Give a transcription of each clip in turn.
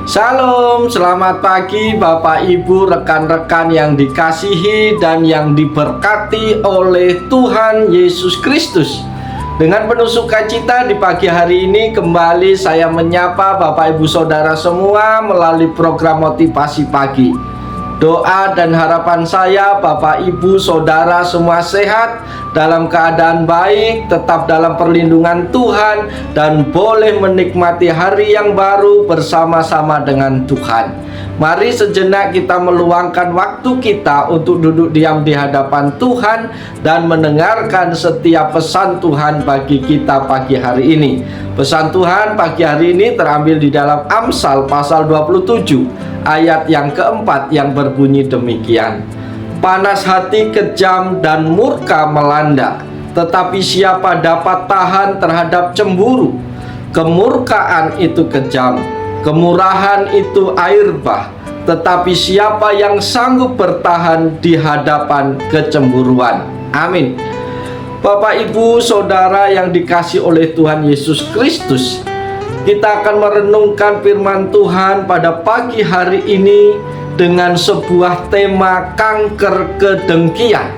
Shalom, selamat pagi Bapak Ibu, rekan-rekan yang dikasihi dan yang diberkati oleh Tuhan Yesus Kristus. Dengan penuh sukacita di pagi hari ini kembali saya menyapa Bapak Ibu Saudara semua melalui program motivasi pagi. Doa dan harapan saya Bapak Ibu Saudara semua sehat, dalam keadaan baik, tetap dalam perlindungan Tuhan, dan boleh menikmati hari yang baru bersama-sama dengan Tuhan. Mari sejenak kita meluangkan waktu kita untuk duduk diam di hadapan Tuhan dan mendengarkan setiap pesan Tuhan bagi kita pagi hari ini. Pesan Tuhan pagi hari ini terambil di dalam Amsal pasal 27 ayat yang keempat yang berbunyi demikian. Panas hati kejam dan murka melanda, tetapi siapa dapat tahan terhadap cemburu? Kemurkaan itu kejam, kemurahan itu air bah, tetapi siapa yang sanggup bertahan di hadapan kecemburuan? Amin. Bapak Ibu Saudara yang dikasihi oleh Tuhan Yesus Kristus, kita akan merenungkan firman Tuhan pada pagi hari ini dengan sebuah tema kanker kedengkian.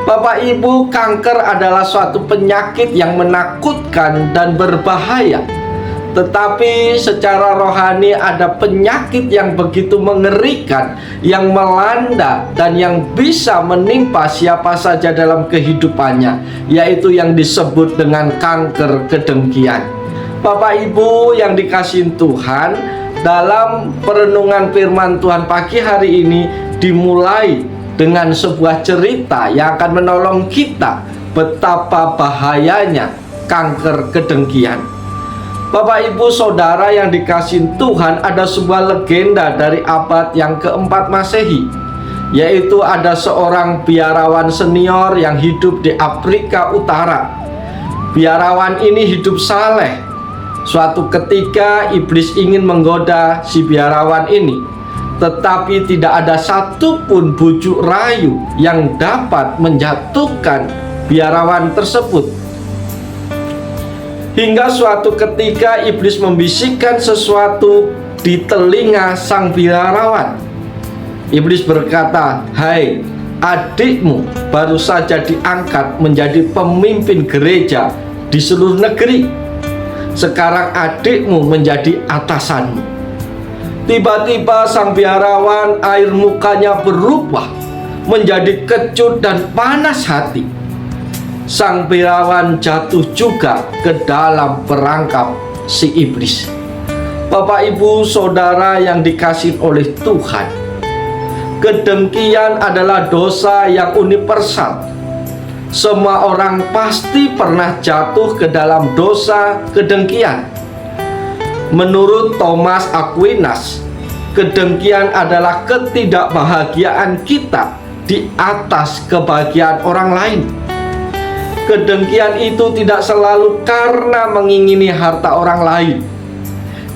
Bapak Ibu, kanker adalah suatu penyakit yang menakutkan dan berbahaya. Tetapi secara rohani ada penyakit yang begitu mengerikan yang melanda dan yang bisa menimpa siapa saja dalam kehidupannya, yaitu yang disebut dengan kanker kedengkian. Bapak Ibu yang dikasihi Tuhan, dalam perenungan firman Tuhan pagi hari ini dimulai dengan sebuah cerita yang akan menolong kita betapa bahayanya kanker kedengkian. Bapak Ibu Saudara yang dikasihi Tuhan, ada sebuah legenda dari abad yang keempat Masehi, yaitu ada seorang biarawan senior yang hidup di Afrika Utara. Biarawan ini hidup saleh. Suatu ketika iblis ingin menggoda si biarawan ini, tetapi tidak ada satupun bujuk rayu yang dapat menjatuhkan biarawan tersebut. Hingga suatu ketika iblis membisikkan sesuatu di telinga sang biarawan. Iblis berkata, "Hai, adikmu baru saja diangkat menjadi pemimpin gereja di seluruh negeri. Sekarang adikmu menjadi atasanmu." Tiba-tiba sang biarawan air mukanya berubah menjadi kecut dan panas hati. Sang biarawan jatuh juga ke dalam perangkap si iblis. Bapak Ibu Saudara yang dikasihi oleh Tuhan, kedengkian adalah dosa yang universal. Semua orang pasti pernah jatuh ke dalam dosa kedengkian. Menurut Thomas Aquinas, kedengkian adalah ketidakbahagiaan kita di atas kebahagiaan orang lain. Kedengkian itu tidak selalu karena mengingini harta orang lain,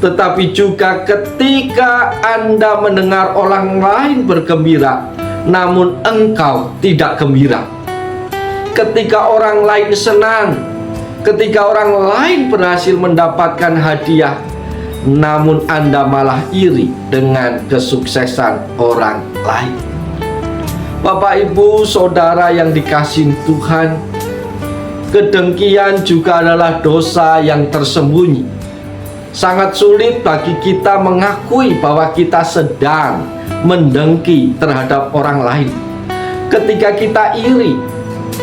tetapi juga ketika Anda mendengar orang lain bergembira, namun engkau tidak gembira. Ketika orang lain senang, ketika orang lain berhasil mendapatkan hadiah, namun Anda malah iri dengan kesuksesan orang lain. Bapak Ibu Saudara yang dikasihi Tuhan, kedengkian juga adalah dosa yang tersembunyi. Sangat sulit bagi kita mengakui bahwa kita sedang mendengki terhadap orang lain. Ketika kita iri,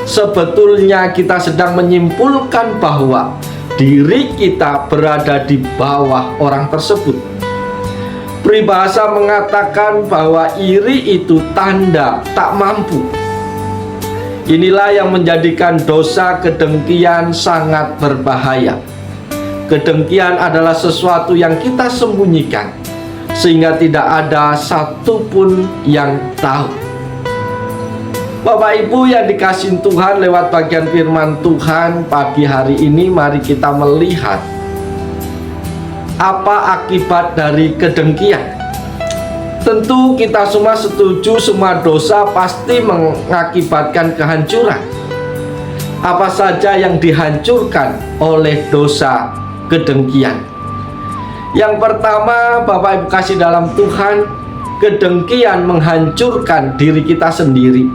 sebetulnya kita sedang menyimpulkan bahwa diri kita berada di bawah orang tersebut. Peribahasa mengatakan bahwa iri itu tanda tak mampu. Inilah yang menjadikan dosa kedengkian sangat berbahaya. Kedengkian adalah sesuatu yang kita sembunyikan, sehingga tidak ada satupun yang tahu. Bapak Ibu yang dikasihi Tuhan, lewat bagian firman Tuhan pagi hari ini, mari kita melihat apa akibat dari kedengkian. Tentu kita semua setuju semua dosa pasti mengakibatkan kehancuran. Apa saja yang dihancurkan oleh dosa kedengkian? Yang pertama, Bapak Ibu kasih dalam Tuhan, kedengkian menghancurkan diri kita sendiri.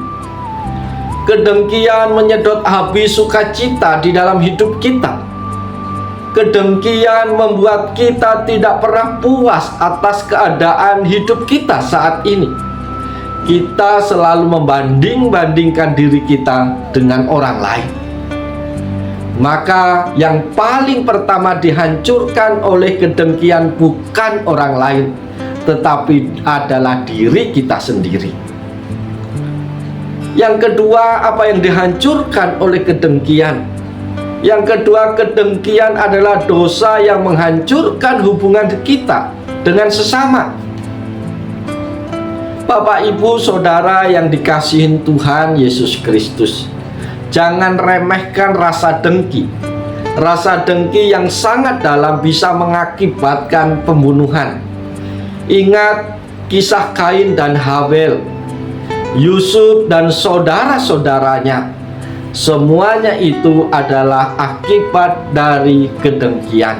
Kedengkian menyedot habis sukacita di dalam hidup kita. Kedengkian membuat kita tidak pernah puas atas keadaan hidup kita saat ini. Kita selalu membanding-bandingkan diri kita dengan orang lain. Maka yang paling pertama dihancurkan oleh kedengkian bukan orang lain, tetapi adalah diri kita sendiri. Yang kedua, apa yang dihancurkan oleh kedengkian? Yang kedua, kedengkian adalah dosa yang menghancurkan hubungan kita dengan sesama. Bapak, Ibu, Saudara yang dikasihin Tuhan Yesus Kristus, jangan remehkan rasa dengki. Rasa dengki yang sangat dalam bisa mengakibatkan pembunuhan. Ingat kisah Kain dan Habel, Yusuf dan saudara-saudaranya. Semuanya itu adalah akibat dari kedengkian.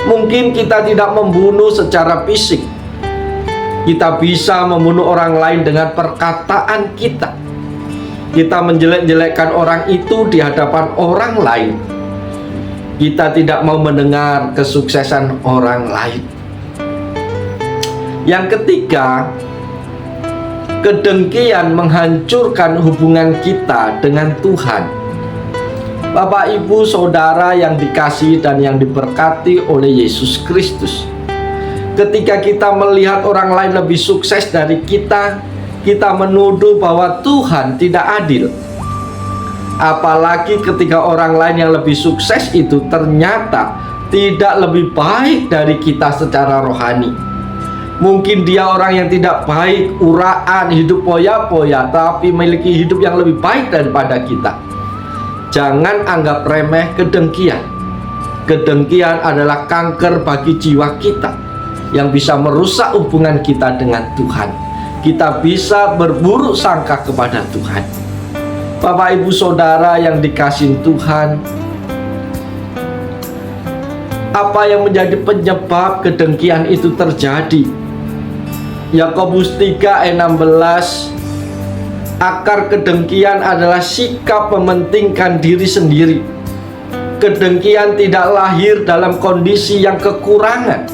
Mungkin kita tidak membunuh secara fisik. Kita bisa membunuh orang lain dengan perkataan kita. Kita menjelek-jelekkan orang itu di hadapan orang lain. Kita tidak mau mendengar kesuksesan orang lain. Yang ketiga, kedengkian menghancurkan hubungan kita dengan Tuhan. Bapak, Ibu, Saudara yang dikasihi dan yang diberkati oleh Yesus Kristus, ketika kita melihat orang lain lebih sukses dari kita, kita menuduh bahwa Tuhan tidak adil. Apalagi ketika orang lain yang lebih sukses itu ternyata tidak lebih baik dari kita secara rohani. Mungkin dia orang yang tidak baik, uraan, hidup poya-poya, tapi memiliki hidup yang lebih baik daripada kita. Jangan anggap remeh kedengkian. Kedengkian adalah kanker bagi jiwa kita yang bisa merusak hubungan kita dengan Tuhan. Kita bisa berburuk sangka kepada Tuhan. Bapak, Ibu, Saudara yang dikasihi Tuhan, apa yang menjadi penyebab kedengkian itu terjadi? Yakobus 3 ayat 16, akar kedengkian adalah sikap mementingkan diri sendiri. Kedengkian tidak lahir dalam kondisi yang kekurangan.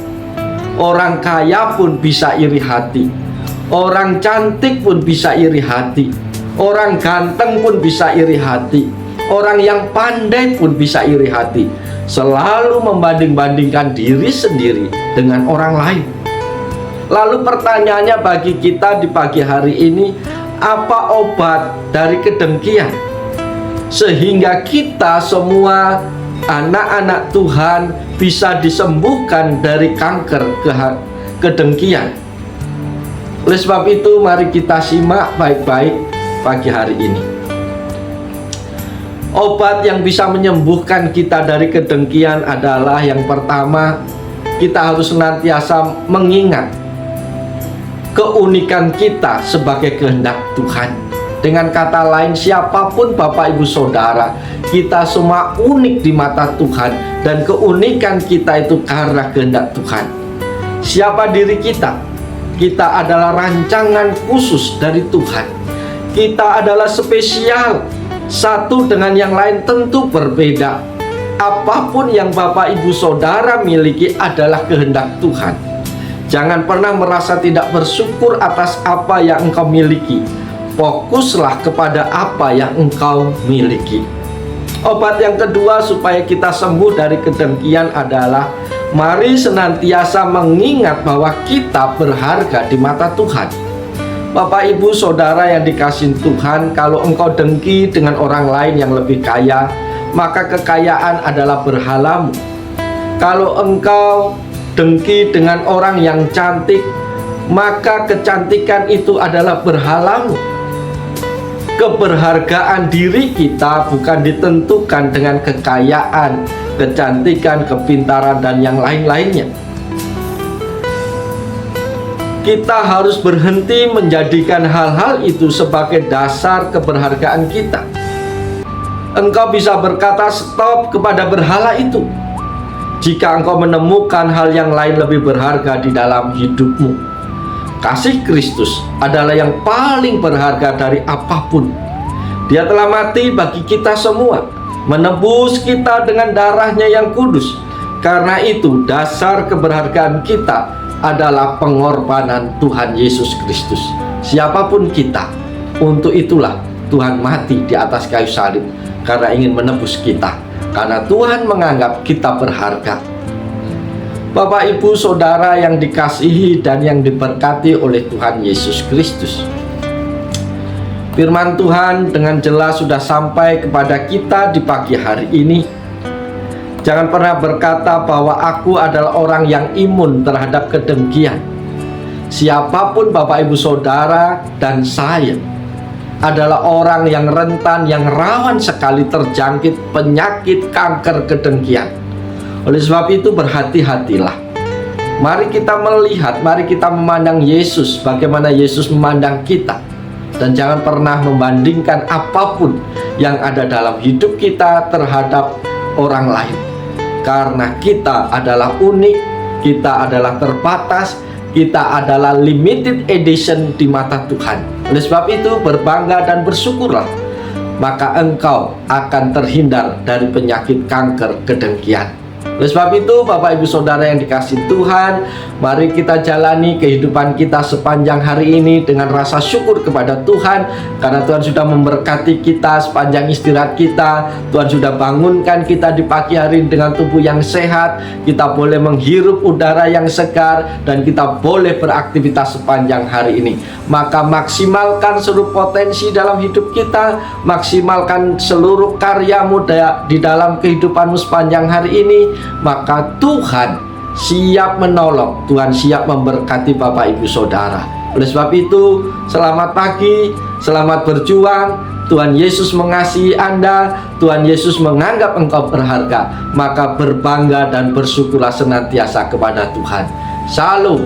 Orang kaya pun bisa iri hati. Orang cantik pun bisa iri hati. Orang ganteng pun bisa iri hati. Orang yang pandai pun bisa iri hati. Selalu membanding-bandingkan diri sendiri dengan orang lain. Lalu pertanyaannya bagi kita di pagi hari ini, apa obat dari kedengkian? Sehingga kita semua anak-anak Tuhan bisa disembuhkan dari kanker kedengkian. Oleh sebab itu, mari kita simak baik-baik pagi hari ini. Obat yang bisa menyembuhkan kita dari kedengkian adalah yang pertama, kita harus senantiasa mengingat keunikan kita sebagai kehendak Tuhan. Dengan kata lain, siapapun Bapak, Ibu, Saudara, kita semua unik di mata Tuhan, dan keunikan kita itu karena kehendak Tuhan. Siapa diri kita? Kita adalah rancangan khusus dari Tuhan. Kita adalah spesial. Satu dengan yang lain tentu berbeda. Apapun yang Bapak, Ibu, Saudara miliki adalah kehendak Tuhan. Jangan pernah merasa tidak bersyukur atas apa yang engkau miliki. Fokuslah kepada apa yang engkau miliki. Obat yang kedua supaya kita sembuh dari kedengkian adalah mari senantiasa mengingat bahwa kita berharga di mata Tuhan. Bapak, Ibu, Saudara yang dikasihi Tuhan, kalau engkau dengki dengan orang lain yang lebih kaya, maka kekayaan adalah berhalamu. Kalau engkau dengki dengan orang yang cantik, maka kecantikan itu adalah berhalamu. Keberhargaan diri kita bukan ditentukan dengan kekayaan, kecantikan, kepintaran, dan yang lain-lainnya. Kita harus berhenti menjadikan hal-hal itu sebagai dasar keberhargaan kita. Engkau bisa berkata stop kepada berhala itu. jika engkau menemukan hal yang lain lebih berharga di dalam hidupmu. Kasih Kristus adalah yang paling berharga dari apapun. Dia telah mati bagi kita semua, menebus kita dengan darahnya yang kudus. Karena itu dasar keberhargaan kita adalah pengorbanan Tuhan Yesus Kristus. Siapapun kita, untuk itulah Tuhan mati di atas kayu salib, karena ingin menebus kita, karena Tuhan menganggap kita berharga. Bapak, Ibu, Saudara yang dikasihi dan yang diberkati oleh Tuhan Yesus Kristus, firman Tuhan dengan jelas sudah sampai kepada kita di pagi hari ini. Jangan pernah berkata bahwa aku adalah orang yang imun terhadap kedengkian. Siapapun Bapak, Ibu, Saudara dan saya adalah orang yang rentan, yang rawan sekali terjangkit penyakit kanker kedengkian. Oleh sebab itu berhati-hatilah. Mari kita melihat, mari kita memandang Yesus, bagaimana Yesus memandang kita. Dan jangan pernah membandingkan apapun yang ada dalam hidup kita terhadap orang lain. Karena kita adalah unik, kita adalah terbatas, kita adalah limited edition di mata Tuhan. Oleh sebab itu berbangga dan bersyukurlah, maka engkau akan terhindar dari penyakit kanker kedengkian. Oleh sebab itu Bapak, Ibu, Saudara yang dikasihi Tuhan, mari kita jalani kehidupan kita sepanjang hari ini dengan rasa syukur kepada Tuhan. Karena Tuhan sudah memberkati kita sepanjang istirahat kita. Tuhan sudah bangunkan kita di pagi hari dengan tubuh yang sehat. Kita boleh menghirup udara yang segar, dan kita boleh beraktivitas sepanjang hari ini. Maka maksimalkan seluruh potensi dalam hidup kita, maksimalkan seluruh karyamu di dalam kehidupanmu sepanjang hari ini. Maka Tuhan siap menolong, Tuhan siap memberkati Bapak, Ibu, Saudara. Oleh sebab itu, selamat pagi, selamat berjuang. Tuhan Yesus mengasihi Anda, Tuhan Yesus menganggap engkau berharga. Maka berbangga dan bersyukurlah senantiasa kepada Tuhan. Shalom.